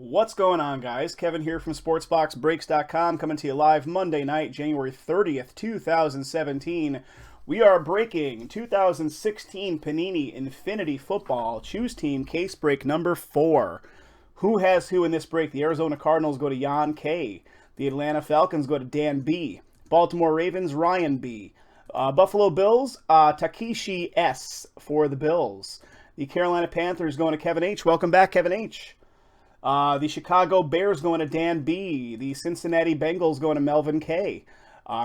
What's going on, guys? Kevin here from SportsBoxBreaks.com, coming to you live Monday night, January 30th, 2017. We are breaking 2016 Panini Infinity Football Choose Team Case Break number 4. Who has who in this break? The Arizona Cardinals go to Jan K. The Atlanta Falcons go to Dan B. Baltimore Ravens, Ryan B. Buffalo Bills, Takeshi S. for the Bills. The Carolina Panthers going to Kevin H. Welcome back, Kevin H. The Chicago Bears going to Dan B. The Cincinnati Bengals going to Melvin K.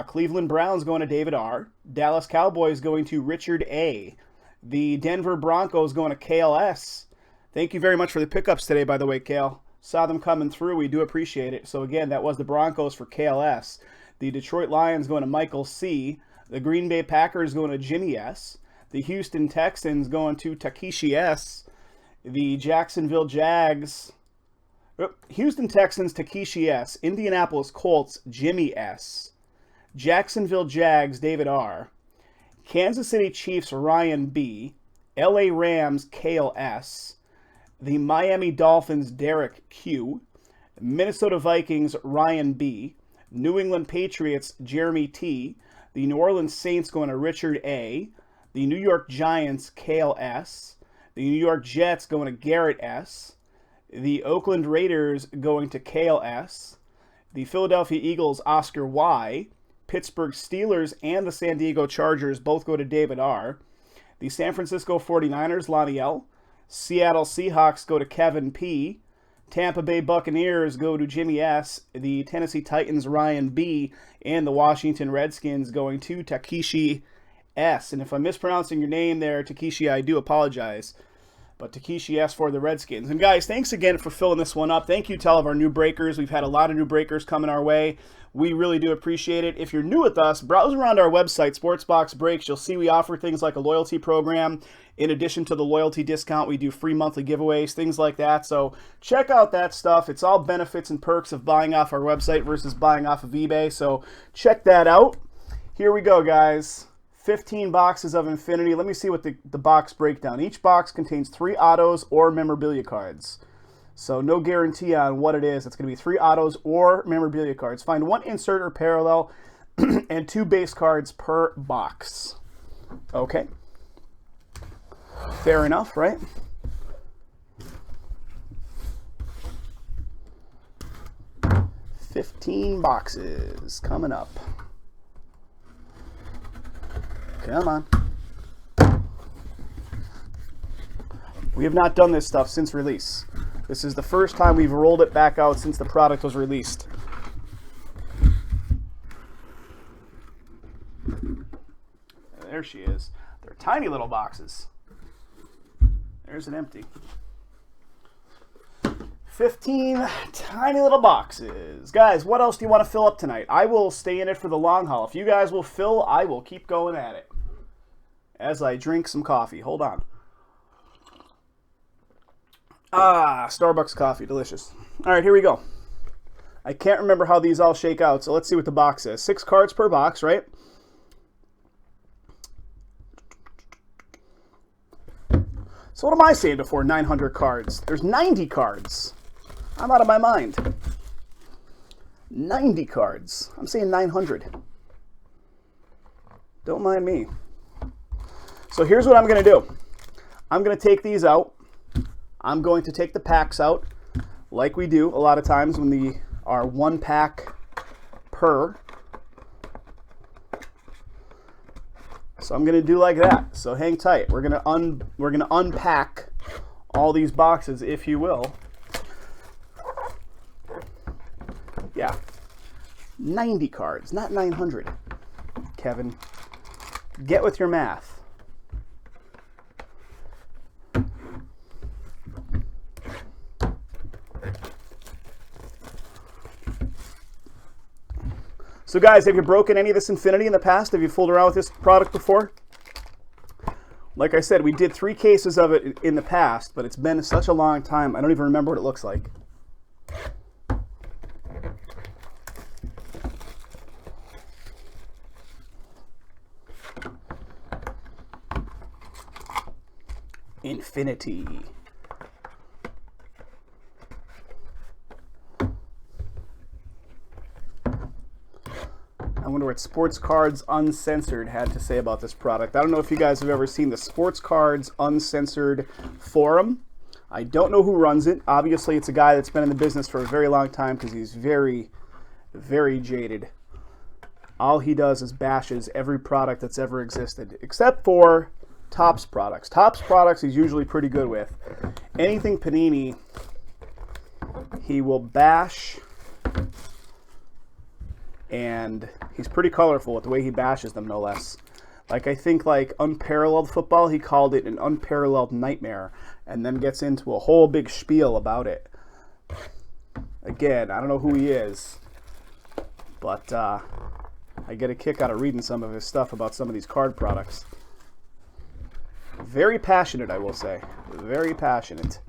Cleveland Browns going to David R. Dallas Cowboys going to Richard A. The Denver Broncos going to KLS. Thank you very much for the pickups today, by the way, Kale. Saw them coming through. We do appreciate it. So, again, that was the Broncos for KLS. The Detroit Lions going to Michael C. The Green Bay Packers going to Jimmy S. The Houston Texans going to Takeshi S. The Jacksonville Jags... Houston Texans, Takeshi S. Indianapolis Colts, Jimmy S. Jacksonville Jags, David R. Kansas City Chiefs, Ryan B. LA Rams, Kale S. The Miami Dolphins, Derek Q. Minnesota Vikings, Ryan B. New England Patriots, Jeremy T. The New Orleans Saints going to Richard A. The New York Giants, Kale S. The New York Jets going to Garrett S. The Oakland Raiders going to Kale S. The Philadelphia Eagles, Oscar Y. Pittsburgh Steelers and the San Diego Chargers both go to David R. The San Francisco 49ers, Lonnie L. Seattle Seahawks go to Kevin P. Tampa Bay Buccaneers go to Jimmy S. The Tennessee Titans, Ryan B. And the Washington Redskins going to Takeshi S. And if I'm mispronouncing your name there, Takeshi, I do apologize. But Takeshi S for the Redskins. And guys, thanks again for filling this one up. Thank you to all of our new breakers. We've had a lot of new breakers coming our way. We really do appreciate it. If you're new with us, browse around our website, Sportsbox Breaks. You'll see we offer things like a loyalty program. In addition to the loyalty discount, we do free monthly giveaways, things like that. So check out that stuff. It's all benefits and perks of buying off our website versus buying off of eBay. So check that out. Here we go, guys. 15 boxes of Infinity. Let me see what the box breakdown. Each box contains 3 autos or memorabilia cards. So no guarantee on what it is. It's going to be 3 autos or memorabilia cards. Find 1 insert or parallel and 2 base cards per box. Okay. Fair enough, right? $15 boxes coming up. Come on. We have not done this stuff since release. This is the first time we've rolled it back out since the product was released. There she is. They're tiny little boxes. There's an empty. 15 tiny little boxes. Guys, what else do you want to fill up tonight? I will stay in it for the long haul. If you guys will fill, I will keep going at it. As I drink some coffee. Hold on. Starbucks coffee. Delicious. All right, here we go. I can't remember how these all shake out, so let's see what the box says. 6 cards per box, right? So what am I saying before 900 cards? There's 90 cards. I'm out of my mind. 90 cards. I'm saying 900. Don't mind me. So here's what I'm going to do. I'm going to take these out. I'm going to take the packs out like we do a lot of times when they are 1 pack per. So I'm going to do like that. So hang tight. We're going to unpack all these boxes, if you will. Yeah. 90 cards, not 900. Kevin, get with your math. So guys, have you broken any of this Infinity in the past? Have you fooled around with this product before? Like I said, we did 3 cases of it in the past, but it's been such a long time, I don't even remember what it looks like. Infinity. wonder what Sports Cards Uncensored had to say about this product. I don't know if you guys have ever seen the Sports Cards Uncensored forum. I don't know who runs it. Obviously, it's a guy that's been in the business for a very long time because he's very, very jaded. All he does is bashes every product that's ever existed, except for Topps products. Topps products he's usually pretty good with. Anything Panini, he will bash, and he's pretty colorful with the way he bashes them, no less. Like, I think, like, Unparalleled Football, he called it an unparalleled nightmare, and then gets into a whole big spiel about it. Again, I don't know who he is, but I get a kick out of reading some of his stuff about some of these card products. Very passionate, I will say. Very passionate.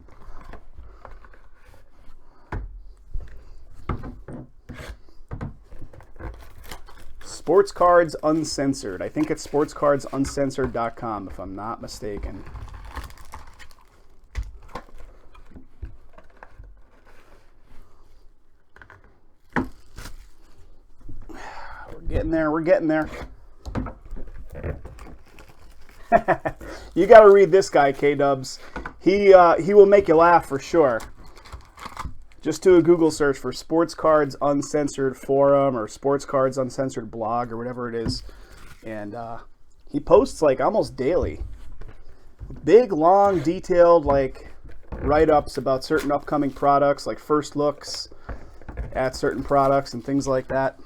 Sports Cards Uncensored. I think it's SportsCardsUncensored.com, if I'm not mistaken. We're getting there. We're getting there. You got to read this guy, K-Dubs. He will make you laugh for sure. Just do a Google search for Sports Cards Uncensored Forum or Sports Cards Uncensored Blog or whatever it is. And he posts like almost daily. Big, long, detailed like write-ups about certain upcoming products, like first looks at certain products and things like that.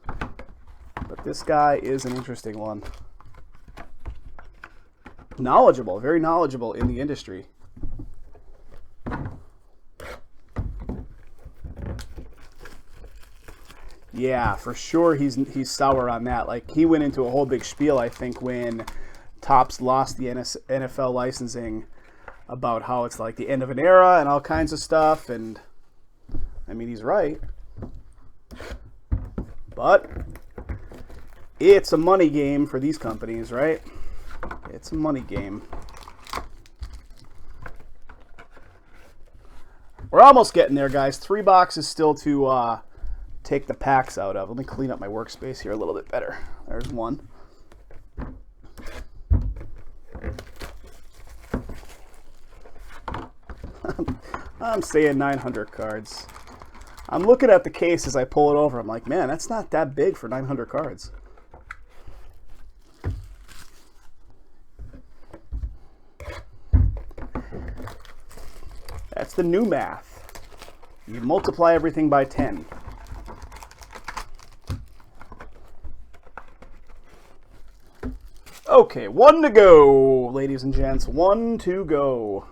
But this guy is an interesting one. Knowledgeable, very knowledgeable in the industry. Yeah, for sure he's sour on that. Like, he went into a whole big spiel, I think, when Topps lost the NFL licensing about how it's like the end of an era and all kinds of stuff. And, I mean, he's right. But it's a money game for these companies, right? It's a money game. We're almost getting there, guys. 3 boxes still to take the packs out of. Let me clean up my workspace here a little bit better. There's one. I'm saying 900 cards. I'm looking at the case as I pull it over. I'm like, man, that's not that big for 900 cards. That's the new math. You multiply everything by 10. Okay, 1 to go, ladies and gents. 1 to go.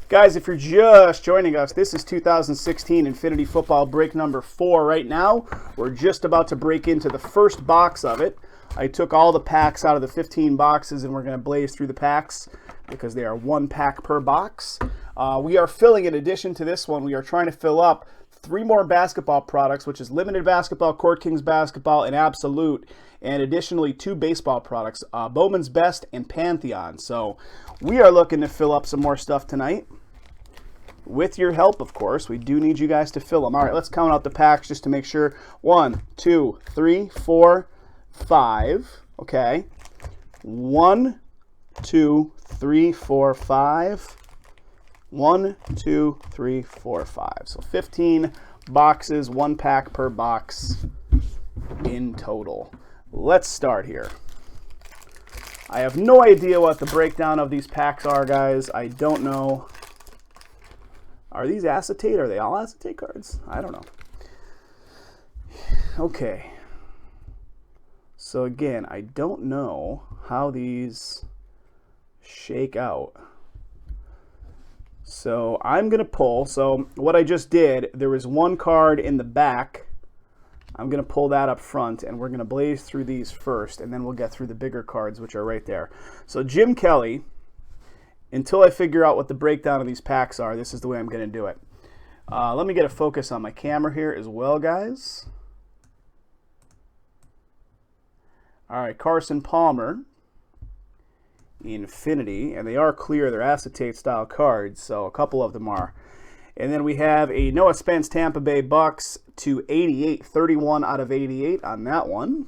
Guys, if you're just joining us, this is 2016 Infinity Football break number 4 right now. We're just about to break into the first box of it. I took all the packs out of the 15 boxes, and we're going to blaze through the packs because they are 1 pack per box. We are filling, in addition to this one, we are trying to fill up 3 more basketball products, which is Limited Basketball, Court Kings Basketball, and Absolute, and additionally 2 baseball products, Bowman's Best and Pantheon. So we are looking to fill up some more stuff tonight. With your help, of course. We do need you guys to fill them. All right, let's count out the packs just to make sure. 1, 2, 3, 4, 5. Okay. 1, 2, 3, 4, 5. 1, 2, 3, 4, 5. So 15 boxes, 1 pack per box in total. Let's start here. I have no idea what the breakdown of these packs are, guys. I don't know. Are these acetate? Are they all acetate cards? I don't know. Okay. So again, I don't know how these shake out. So I'm going to pull. So what I just did, there was 1 card in the back. I'm going to pull that up front, and we're going to blaze through these first, and then we'll get through the bigger cards, which are right there. So Jim Kelly, until I figure out what the breakdown of these packs are, this is the way I'm going to do it. Let me get a focus on my camera here as well, guys. All right, Carson Palmer, Infinity, and they are clear. They're acetate style cards, so a couple of them are. And then we have a Noah Spence Tampa Bay Bucks to 88, 31 out of 88 on that one.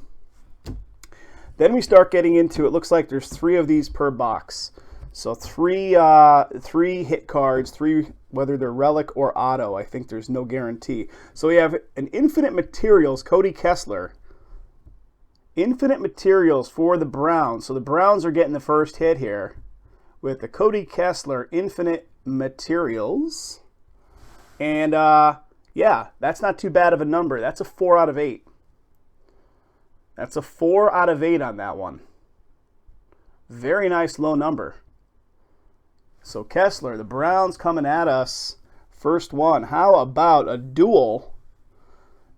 Then we start getting into, it looks like there's 3 of these per box. So three hit cards, 3, whether they're relic or auto. I think there's no guarantee. So we have an Infinite Materials, Cody Kessler. Infinite Materials for the Browns. So the Browns are getting the first hit here with the Cody Kessler Infinite Materials. And yeah, that's not too bad of a number. That's a 4 out of 8. That's a 4 out of 8 on that one. Very nice low number. So Kessler, the Browns coming at us. First one. How about a duel?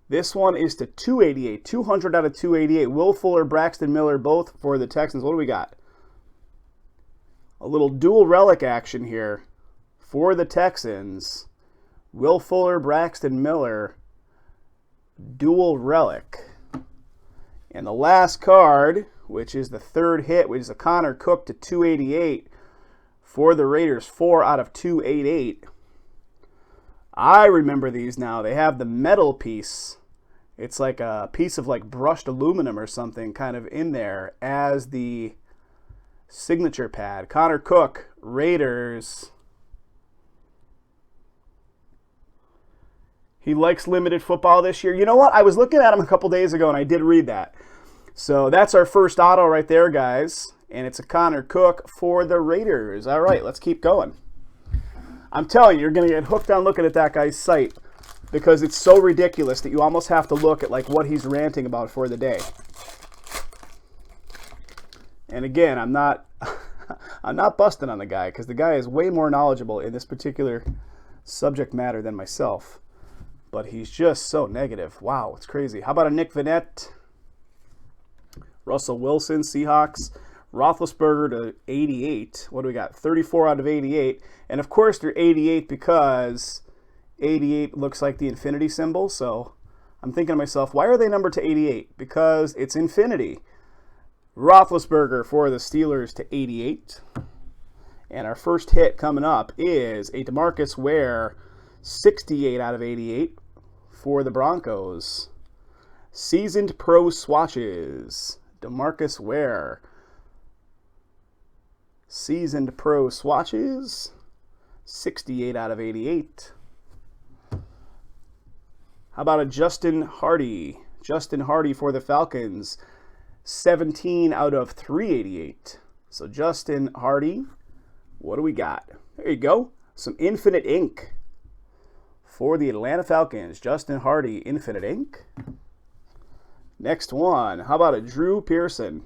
This one is to 288. 200 out of 288. Will Fuller, Braxton Miller, both for the Texans. What do we got? A little dual relic action here for the Texans. Will Fuller, Braxton Miller, dual relic. And the last card, which is the third hit, which is a Connor Cook to 288 for the Raiders, 4 out of 288. I remember these now. They have the metal piece. It's like a piece of like brushed aluminum or something kind of in there as the signature pad. Connor Cook, Raiders. He likes limited football this year. You know what? I was looking at him a couple days ago, and I did read that. So that's our first auto right there, guys. And it's a Connor Cook for the Raiders. All right, let's keep going. I'm telling you, you're going to get hooked on looking at that guy's site because it's so ridiculous that you almost have to look at like what he's ranting about for the day. And again, I'm not busting on the guy because the guy is way more knowledgeable in this particular subject matter than myself. But he's just so negative. Wow, it's crazy. How about a Nick Vannett? Russell Wilson, Seahawks. Roethlisberger to 88. What do we got? 34 out of 88. And of course they're 88 because 88 looks like the infinity symbol. So I'm thinking to myself, why are they numbered to 88? Because it's infinity. Roethlisberger for the Steelers to 88. And our first hit coming up is a DeMarcus Ware 68 out of 88 for the Broncos. Seasoned Pro Swatches. DeMarcus Ware. Seasoned Pro Swatches. 68 out of 88. How about a Justin Hardy? Justin Hardy for the Falcons. 17 out of 388. So Justin Hardy. What do we got? There you go. Some Infinite Ink. For the Atlanta Falcons, Justin Hardy, Infinite Ink. Next one, how about a Drew Pearson?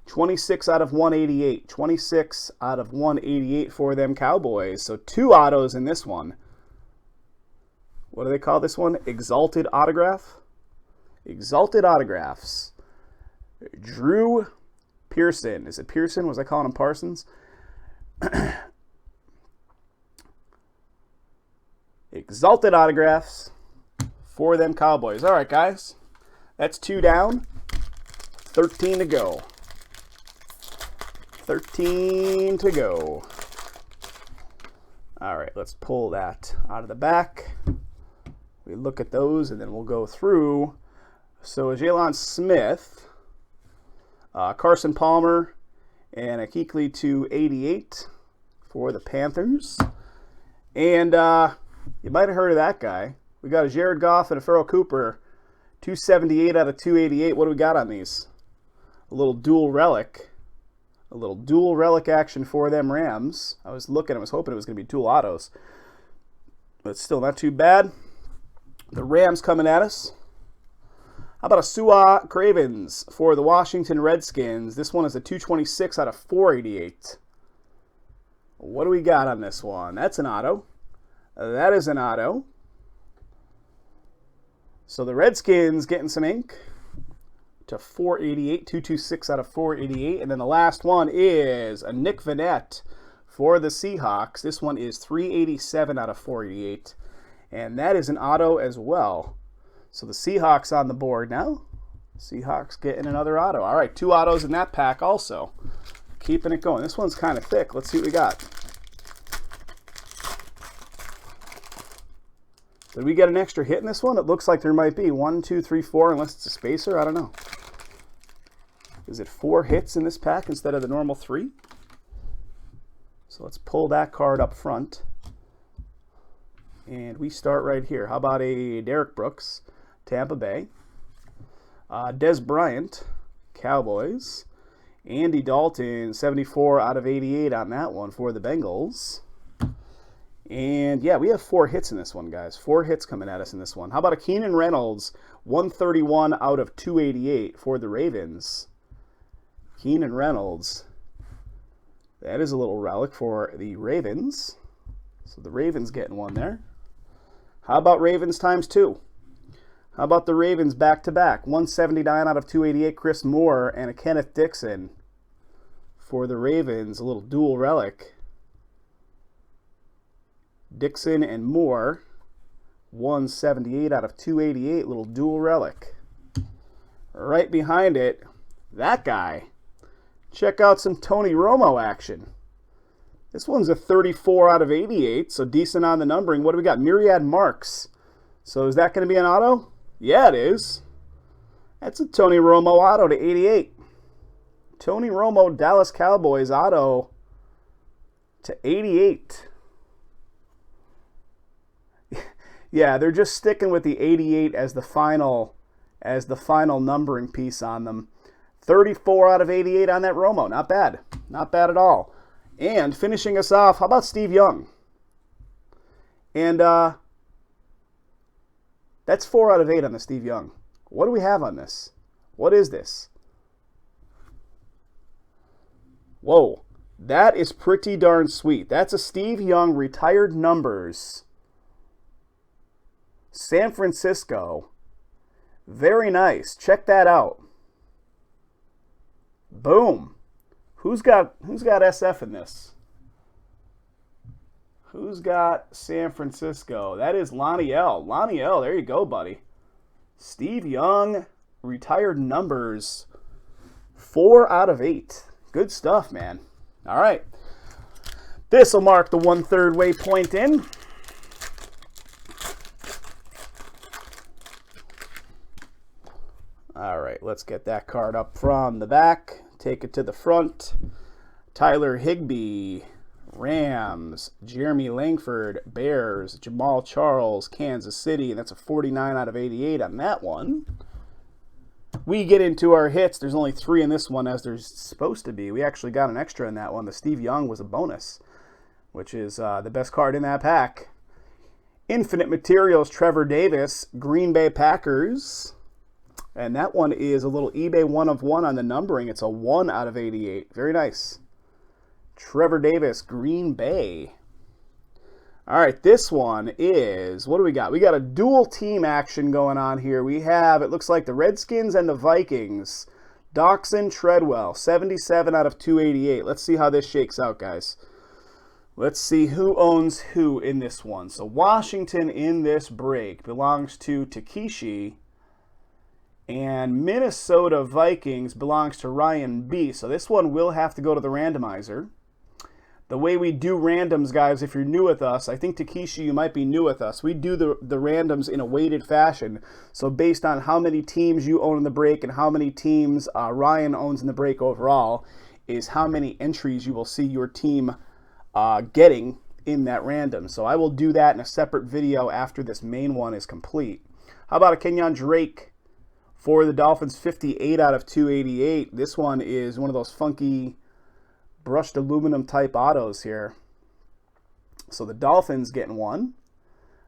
26 out of 188. 26 out of 188 for them Cowboys. So 2 autos in this one. What do they call this one? Exalted Autograph? Exalted Autographs. Drew Pearson. Is it Pearson? Was I calling him Parsons? Exalted Autographs for them Cowboys. All right, guys. That's 2 down. 13 to go. 13 to go. All right, let's pull that out of the back. We look at those, and then we'll go through. So Jalen Smith, Carson Palmer, and a Kuechly to 88 for the Panthers. And you might have heard of that guy. We got a Jared Goff and a Pharoah Cooper, 278 out of 288. What do we got on these? A little dual relic. A little dual relic action for them Rams. I was hoping it was going to be dual autos. But still not too bad. The Rams coming at us. How about a Su'a Cravens for the Washington Redskins? This one is a 226 out of 488. What do we got on this one? That's an auto. That is an auto. So the Redskins getting some ink to 488, 226 out of 488. And then the last one is a Nick Vannett for the Seahawks. This one is 387 out of 488. And that is an auto as well. So the Seahawks on the board now. Seahawks getting another auto. All right, 2 autos in that pack also. Keeping it going. This one's kind of thick. Let's see what we got. Did we get an extra hit in this one? It looks like there might be 1, 2, 3, 4, unless it's a spacer. I don't know. Is it 4 hits in this pack instead of the normal 3? So let's pull that card up front. And we start right here. How about a Derek Brooks, Tampa Bay. Des Bryant, Cowboys. Andy Dalton, 74 out of 88 on that one for the Bengals. And yeah, we have 4 hits in this one, guys. 4 hits coming at us in this one. How about a Keenan Reynolds, 131 out of 288 for the Ravens. Keenan Reynolds. That is a little relic for the Ravens. So the Ravens getting one there. How about Ravens times 2? How about the Ravens back-to-back? 179 out of 288, Chris Moore, and a Kenneth Dixon for the Ravens. A little dual relic. Dixon and Moore. 178 out of 288, little dual relic. Right behind it, that guy. Check out some Tony Romo action. This one's a 34 out of 88, so decent on the numbering. What do we got? Myriad Marks. So is that going to be an auto? Yeah, it is. That's a Tony Romo auto to 88. Tony Romo, Dallas Cowboys auto to 88. Yeah, they're just sticking with the 88 as the final numbering piece on them. 34 out of 88 on that Romo. Not bad. Not bad at all. And finishing us off, how about Steve Young? And that's 4 out of 8 on the Steve Young. What do we have on this? What is this? Whoa. That is pretty darn sweet. That's a Steve Young retired numbers. San Francisco. Very nice. Check that out. Boom. Who's got SF in this? Who's got San Francisco? That is Lonnie L. Lonnie L, there you go, buddy. Steve Young, retired numbers, 4 out of 8. Good stuff, man. All right. This will mark the 1/3 way point in. All right, let's get that card up from the back. Take it to the front. Tyler Higbee, Rams. Jeremy Langford, Bears. Jamal Charles, Kansas City. And that's a 49 out of 88 on that one. We get into our hits. There's only 3 in this one, as there's supposed to be. We actually got an extra in that one. The Steve Young was a bonus, which is the best card in that pack. Infinite Materials, Trevor Davis, Green Bay Packers. And that one is a little eBay 1 of 1 on the numbering. It's a 1 out of 88. Very nice. Trevor Davis, Green Bay. All right, this one is, what do we got? We got a dual team action going on here. We have, it looks like the Redskins and the Vikings. Doxson, Treadwell, 77 out of 288. Let's see how this shakes out, guys. Let's see who owns who in this one. So Washington in this break belongs to Takeshi. And Minnesota Vikings belongs to Ryan B. So this one will have to go to the randomizer. The way we do randoms, guys, if you're new with us, I think Takeshi, you might be new with us. We do the randoms in a weighted fashion. So based on how many teams you own in the break and how many teams Ryan owns in the break overall, is how many entries you will see your team getting in that random. So I will do that in a separate video after this main one is complete. How about a Kenyon Drake? For the Dolphins, 58 out of 288. This one is one of those funky brushed aluminum type autos here. So the Dolphins getting one.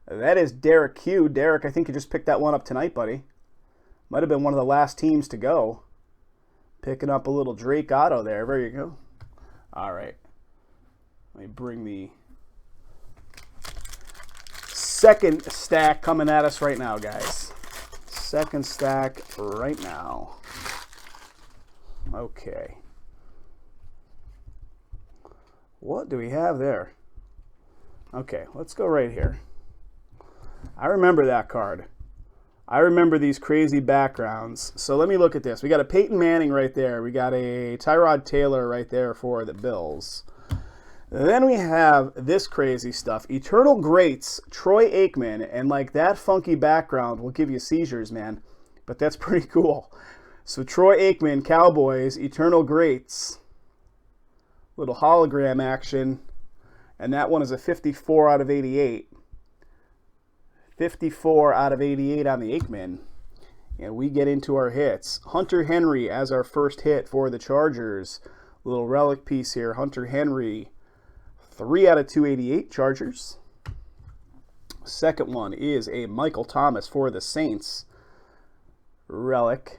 That is Derek Q. Derek, I think you just picked that one up tonight, buddy. Might have been one of the last teams to go. Picking up a little Drake auto there. There you go. All right. Let me bring the second stack coming at us right now, guys. Second stack right now. Okay. What do we have there? Okay, let's go right here. I remember that card. I remember these crazy backgrounds. So let me look at this. We got a Peyton Manning right there. We got a Tyrod Taylor right there for the Bills. Then we have this crazy stuff. Eternal Greats, Troy Aikman, and like that funky background will give you seizures, man. But that's pretty cool. So Troy Aikman, Cowboys, Eternal Greats. Little hologram action. And that one is a 54 out of 88. 54 out of 88 on the Aikman. And we get into our hits. Hunter Henry as our first hit for the Chargers. Little relic piece here. Hunter Henry. 3 out of 288 Chargers. Second one is a Michael Thomas for the Saints. Relic.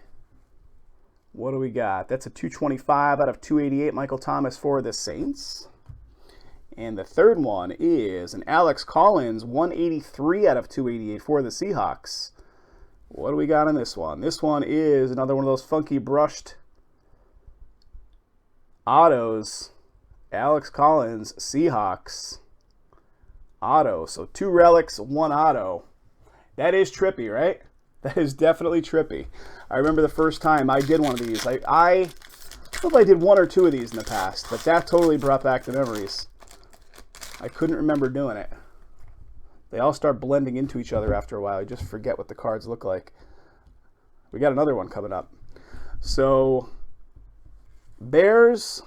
What do we got? That's a 225 out of 288 Michael Thomas for the Saints. And the third one is an Alex Collins 183 out of 288 for the Seahawks. What do we got in this one? This one is another one of those funky brushed autos. Alex Collins, Seahawks. Auto. So 2 relics, 1 auto. That is trippy, right? That is definitely trippy. I remember the first time I did one of these. I don't know if I did 1 or 2 of these in the past, but that totally brought back the memories. I couldn't remember doing it. They all start blending into each other after a while. You just forget what the cards look like. We got another one coming up. So, Bears,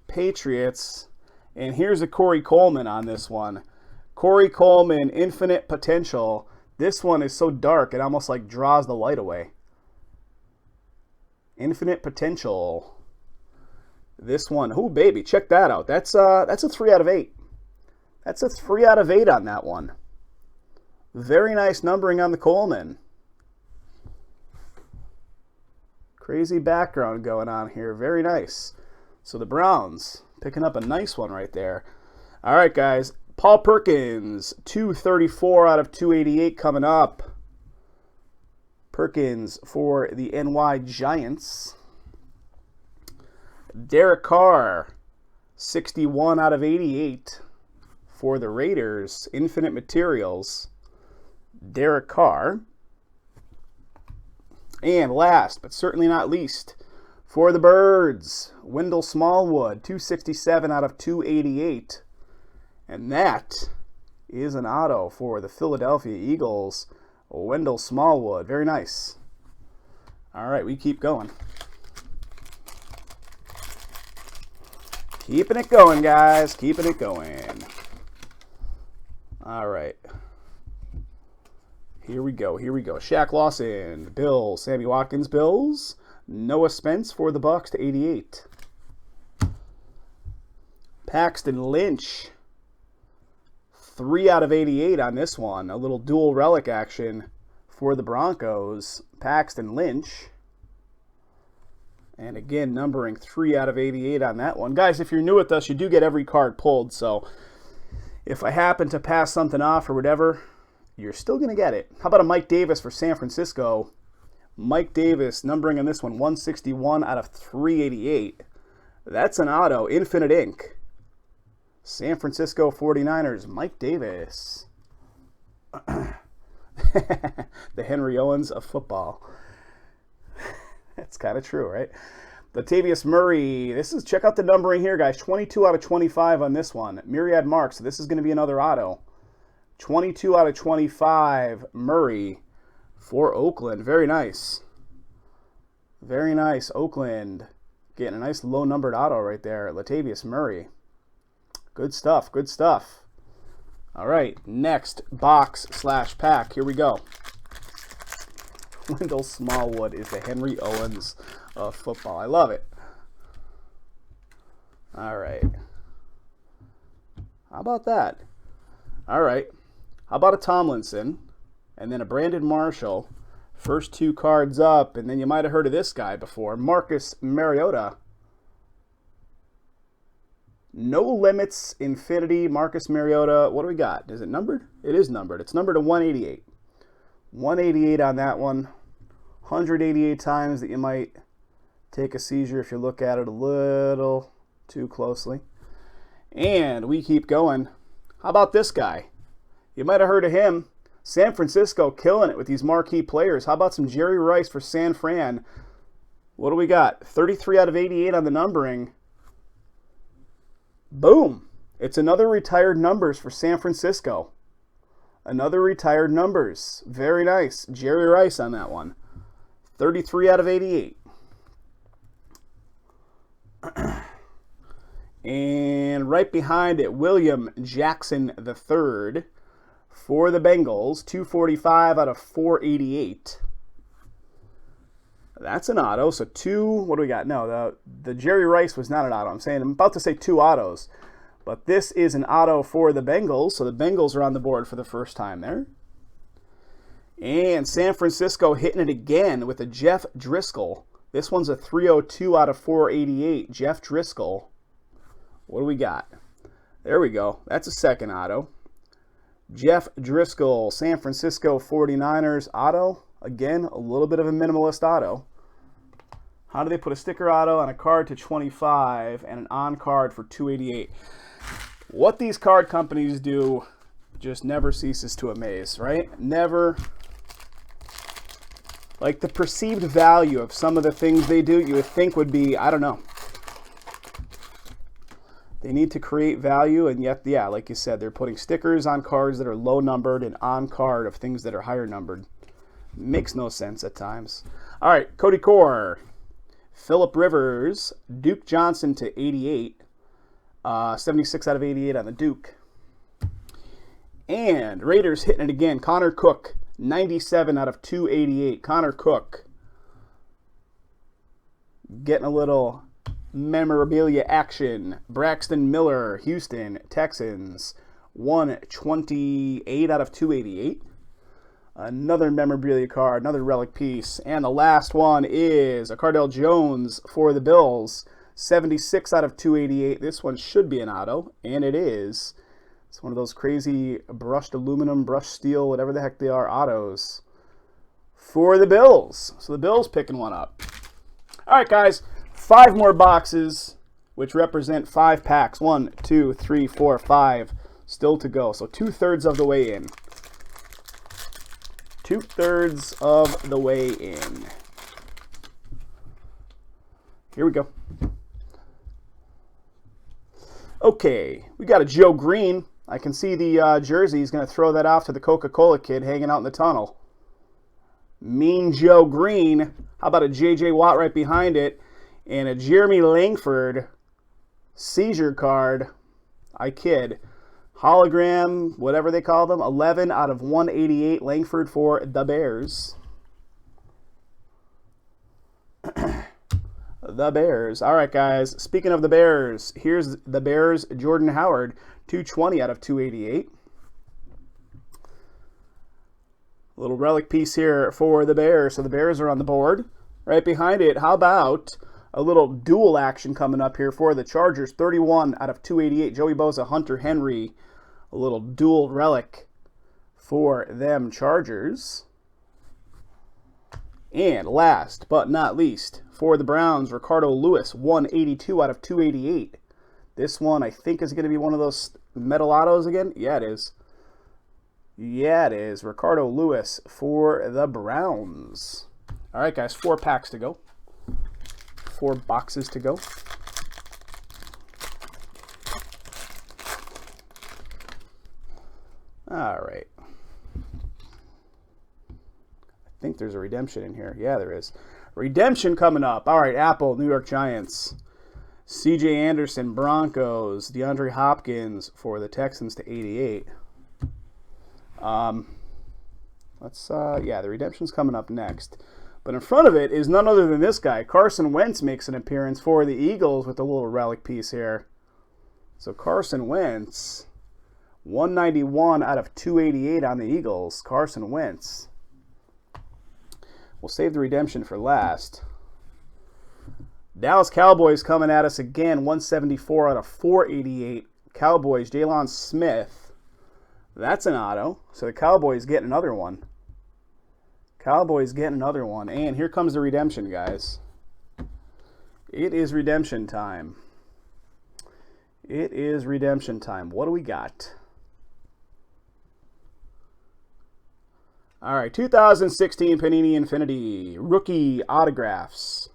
Patriots, and here's a Corey Coleman on this one. Corey Coleman, Infinite Potential. This one is so dark, it almost like draws the light away. Infinite Potential. This one, oh baby, check that out. That's a 3 out of 8. That's a 3 out of 8 on that one. Very nice numbering on the Coleman. Crazy background going on here. Very nice. So the Browns picking up a nice one right there. All right, guys. Paul Perkins, 234 out of 288 coming up. Perkins for the NY Giants. Derek Carr, 61 out of 88 for the Raiders. Infinite Materials. Derek Carr. And last, but certainly not least, for the Birds, Wendell Smallwood, 267 out of 288. And that is an auto for the Philadelphia Eagles, Wendell Smallwood. Very nice. All right, we keep going. Keeping it going, guys. Keeping it going. All right. Here we go. Here we go. Shaq Lawson, Bills. Sammy Watkins, Bills. Noah Spence for the Bucks to 88. Paxton Lynch, 3 out of 88 on this one. A little dual relic action for the Broncos. Paxton Lynch. And again, numbering 3 out of 88 on that one. Guys, if you're new with us, you do get every card pulled. So if I happen to pass something off or whatever, you're still going to get it. How about a Mike Davis for San Francisco? Mike Davis, numbering on this one, 161 out of 388. That's an auto, Infinite Ink. San Francisco 49ers, Mike Davis. The Henry Owens of football. That's kind of true, right? Latavius Murray. Check out the numbering here, guys. 22 out of 25 on this one. Myriad Marks. So this is going to be another auto. 22 out of 25, Murray for Oakland. Very nice. Very nice, Oakland. Getting a nice low-numbered auto right there. Latavius Murray. Good stuff, good stuff. All right, next box/pack. Here we go. Wendell Smallwood is the Henry Owens of football. I love it. All right. How about that? All right. How about a Tomlinson and then a Brandon Marshall? First 2 cards up, and then you might have heard of this guy before. Marcus Mariota. No Limits Infinity, Marcus Mariota. What do we got? Is it numbered? It is numbered. It's numbered to 188. 188 on that one. 188 times that you might take a seizure if you look at it a little too closely. And we keep going. How about this guy? You might have heard of him. San Francisco killing it with these marquee players. How about some Jerry Rice for San Fran? What do we got? 33 out of 88 on the numbering. Boom. It's another retired numbers for San Francisco. Another retired numbers. Very nice. Jerry Rice on that one. 33 out of 88. And right behind it, William Jackson III for the Bengals. 245 out of 488. That's an auto. So two, what do we got? No, the Jerry Rice was not an auto. I'm about to say two autos. But this is an auto for the Bengals. So the Bengals are on the board for the first time there. And San Francisco hitting it again with a Jeff Driscoll. This one's a 302 out of 488. Jeff Driscoll. What do we got? There we go. That's a second auto. Jeff Driscoll, San Francisco 49ers auto. Again, a little bit of a minimalist auto. How do they put a sticker auto on a card to 25 and an on card for 288? What these card companies do just never ceases to amaze, right? Never. Like the perceived value of some of the things they do, you would think would be, I don't know. They need to create value, and yet, yeah, like you said, they're putting stickers on cards that are low numbered and on card of things that are higher numbered. Makes no sense at times. All right, Cody Core, Phillip Rivers, Duke Johnson to 88. 76 out of 88 on the Duke. And Raiders hitting it again. Connor Cook, 97 out of 288. Connor Cook getting a little memorabilia action. Braxton Miller, Houston Texans, 128 out of 288. Another memorabilia card, another relic piece. And the last one is a Cardell Jones for the Bills. 76 out of 288. This one should be an auto, and it is. It's one of those crazy brushed aluminum, brushed steel, whatever the heck they are, autos for the Bills. So the Bills picking one up. All right, guys, 5 more boxes, which represent 5 packs. 1, 2, 3, 4, 5 still to go. So 2/3 of the way in. 2/3 of the way in. Here we go. Okay, we got a Joe Green. I can see the jersey. He's going to throw that off to the Coca-Cola kid hanging out in the tunnel. Mean Joe Green. How about a J.J. Watt right behind it? And a Jeremy Langford seizure card. I kid. Hologram, whatever they call them. 11 out of 188. Langford for the Bears. The Bears. All right, guys. Speaking of the Bears, here's the Bears. Jordan Howard, 220 out of 288. A little relic piece here for the Bears. So the Bears are on the board. Right behind it, how about a little dual action coming up here for the Chargers. 31 out of 288. Joey Bosa, Hunter Henry. A little dual relic for them Chargers. And last but not least, for the Browns, Ricardo Lewis, 182 out of 288. This one, I think, is going to be one of those metal autos again. Yeah, it is. Yeah, it is. Ricardo Lewis for the Browns. All right, guys, 4 packs to go. 4 boxes to go. All right. I think there's a redemption in here. Yeah, there is. Redemption coming up. All right, Apple, New York Giants. C.J. Anderson, Broncos. DeAndre Hopkins for the Texans to 88. Yeah, the redemption's coming up next. But in front of it is none other than this guy. Carson Wentz makes an appearance for the Eagles with a little relic piece here. So Carson Wentz, 191 out of 288 on the Eagles. Carson Wentz. We'll save the redemption for last. Dallas Cowboys coming at us again. 174 out of 488. Cowboys, Jalen Smith. That's an auto. So the Cowboys get another one. Cowboys get another one. And here comes the redemption, guys. It is redemption time. It is redemption time. What do we got? All right, 2016 Panini Infinity Rookie Autographs.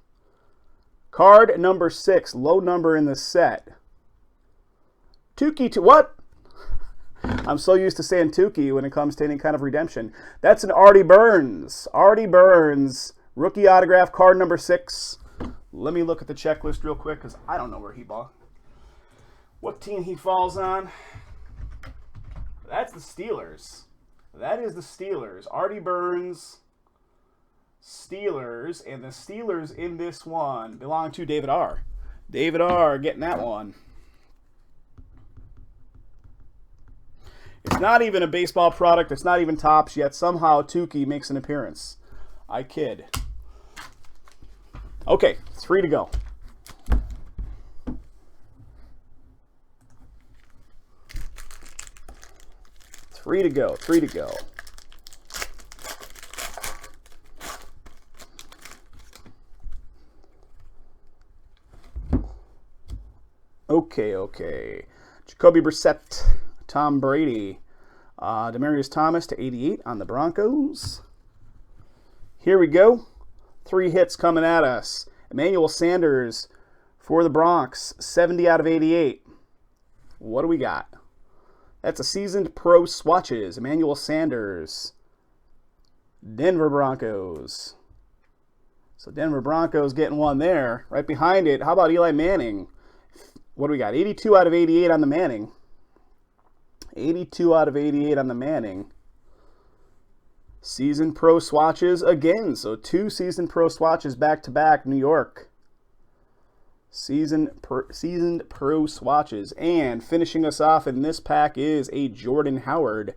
Card number 6, low number in the set. Tukey to what? I'm so used to saying Tukey when it comes to any kind of redemption. That's an Artie Burns. Artie Burns, rookie autograph, card number 6. Let me look at the checklist real quick because I don't know where he bought. What team he falls on. That's the Steelers. That is the Steelers. Artie Burns, Steelers. And the Steelers in this one belong to David R. David R. getting that one. It's not even a baseball product. It's not even Topps yet. Somehow Tukey makes an appearance. I kid. Okay, 3 to go. Three to go. Okay. Jacoby Brissett, Tom Brady, Demaryius Thomas to 88 on the Broncos. Here we go. 3 hits coming at us. Emmanuel Sanders for the Bronx, 70 out of 88. What do we got? That's a seasoned pro swatches. Emmanuel Sanders, Denver Broncos. So Denver Broncos getting one there. Right behind it, how about Eli Manning? What do we got? 82 out of 88 on the Manning. 82 out of 88 on the Manning. Season pro swatches again. So 2 season pro swatches back-to-back, New York. Seasoned pro swatches. And finishing us off in this pack is a Jordan Howard.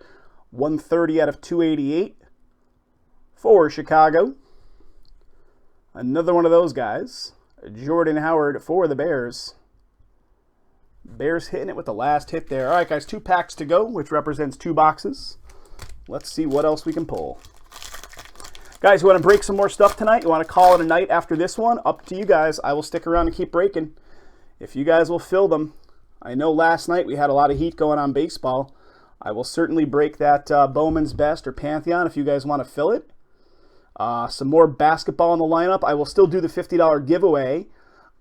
130 out of 288 for Chicago. Another one of those guys. Jordan Howard for the Bears. Bears hitting it with the last hit there. All right, guys, 2 packs to go, which represents 2 boxes. Let's see what else we can pull. Guys, you want to break some more stuff tonight? You want to call it a night after this one? Up to you guys. I will stick around and keep breaking. If you guys will fill them. I know last night we had a lot of heat going on baseball. I will certainly break that Bowman's Best or Pantheon if you guys want to fill it. Some more basketball in the lineup. I will still do the $50 giveaway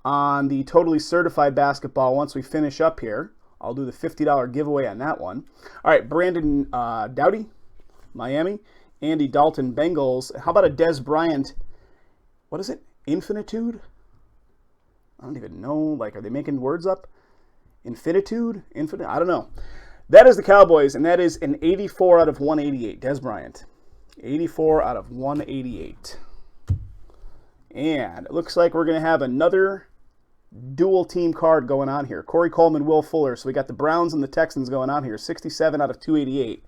on the Totally Certified basketball once we finish up here. I'll do the $50 giveaway on that one. All right, Brandon Doughty, Miami. Andy Dalton, Bengals. How about a Des Bryant? What is it? Infinitude? I don't even know. Like, are they making words up? Infinitude? Infinite? I don't know. That is the Cowboys, and that is an 84 out of 188. Des Bryant. 84 out of 188. And it looks like we're going to have another dual team card going on here. Corey Coleman, Will Fuller. So we got the Browns and the Texans going on here. 67 out of 288.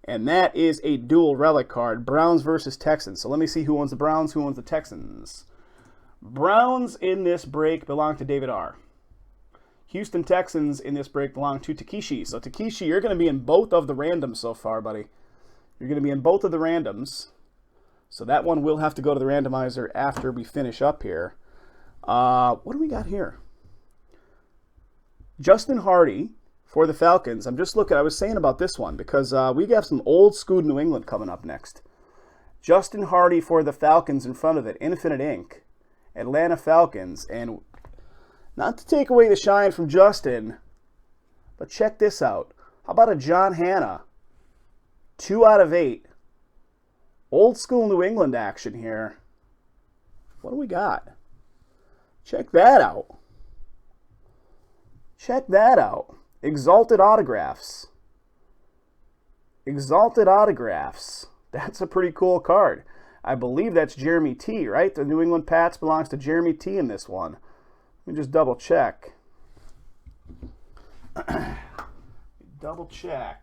And that is a dual relic card. Browns versus Texans. So let me see who owns the Browns, who owns the Texans. Browns in this break belong to David R. Houston Texans in this break belong to Takeshi. So Takeshi, you're going to be in both of the randoms so far, buddy. You're going to be in both of the randoms. So that one will have to go to the randomizer after we finish up here. What do we got here? Justin Hardy for the Falcons. I'm just looking. I was saying about this one because we have some old school New England coming up next. Justin Hardy for the Falcons in front of it. Infinite Ink. Atlanta Falcons. And not to take away the shine from Justin, but check this out. How about a John Hanna? 2 out of 8. Old school New England action here. What do we got? Check that out. Check that out. Exalted Autographs. Exalted Autographs. That's a pretty cool card. I believe that's Jeremy T, right? The New England Pats belongs to Jeremy T in this one. Let me just double check. Double check.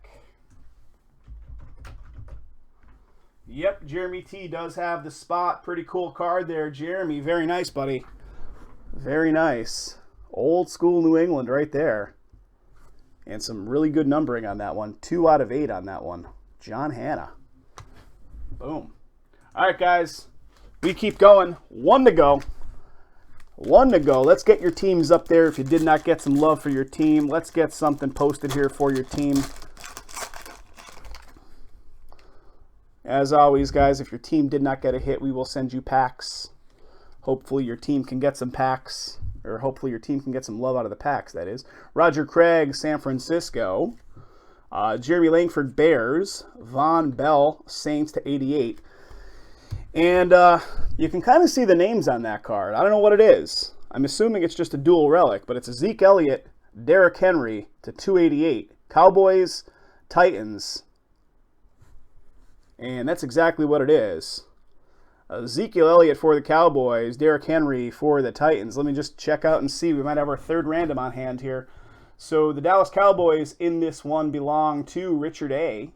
Yep, Jeremy T does have the spot. Pretty cool card there, Jeremy. Very nice, buddy. Very nice. Old school New England right there. And some really good numbering on that one. 2 out of 8 on that one. John Hanna. Boom. All right, guys. We keep going. 1 to go. 1 to go. Let's get your teams up there. If you did not get some love for your team, let's get something posted here for your team. As always, guys, if your team did not get a hit, we will send you packs. Hopefully your team can get some packs. Or hopefully your team can get some love out of the packs, that is. Roger Craig, San Francisco. Jeremy Langford, Bears. Von Bell, Saints to 88. And you can kind of see the names on that card. I don't know what it is. I'm assuming it's just a dual relic, but it's a Zeke Elliott, Derrick Henry to 288. Cowboys, Titans. And that's exactly what it is. Ezekiel Elliott for the Cowboys, Derrick Henry for the Titans. Let me just check out and see. We might have our third random on hand here. So the Dallas Cowboys in this one belong to Richard A.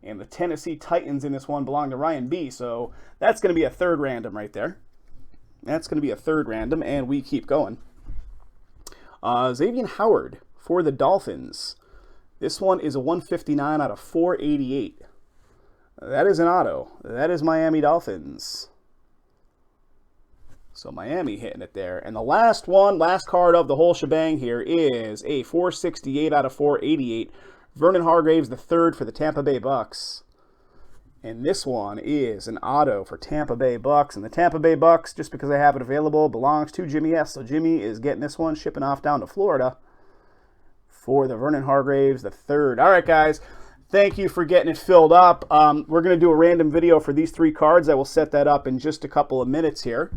And the Tennessee Titans in this one belong to Ryan B. So that's going to be a third random right there. That's going to be a third random, and we keep going. Xavier Howard for the Dolphins. This one is a 159 out of 488. That is an auto. That is Miami Dolphins. So Miami hitting it there. And the last card of the whole shebang here is a 468 out of 488. Vernon Hargreaves the third for the Tampa Bay Bucks. And this one is an auto for Tampa Bay Bucks. And the Tampa Bay Bucks, just because I have it available, belongs to Jimmy S. So Jimmy is getting this one, shipping off down to Florida for the Vernon Hargreaves the third. All right, guys. Thank you for getting it filled up. We're going to do a random video for these three cards. I will set that up in just a couple of minutes here.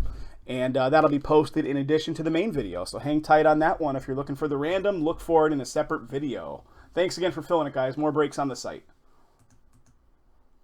And that'll be posted in addition to the main video. So hang tight on that one. If you're looking for the random, look for it in a separate video. Thanks again for filling it, guys. More breaks on the site.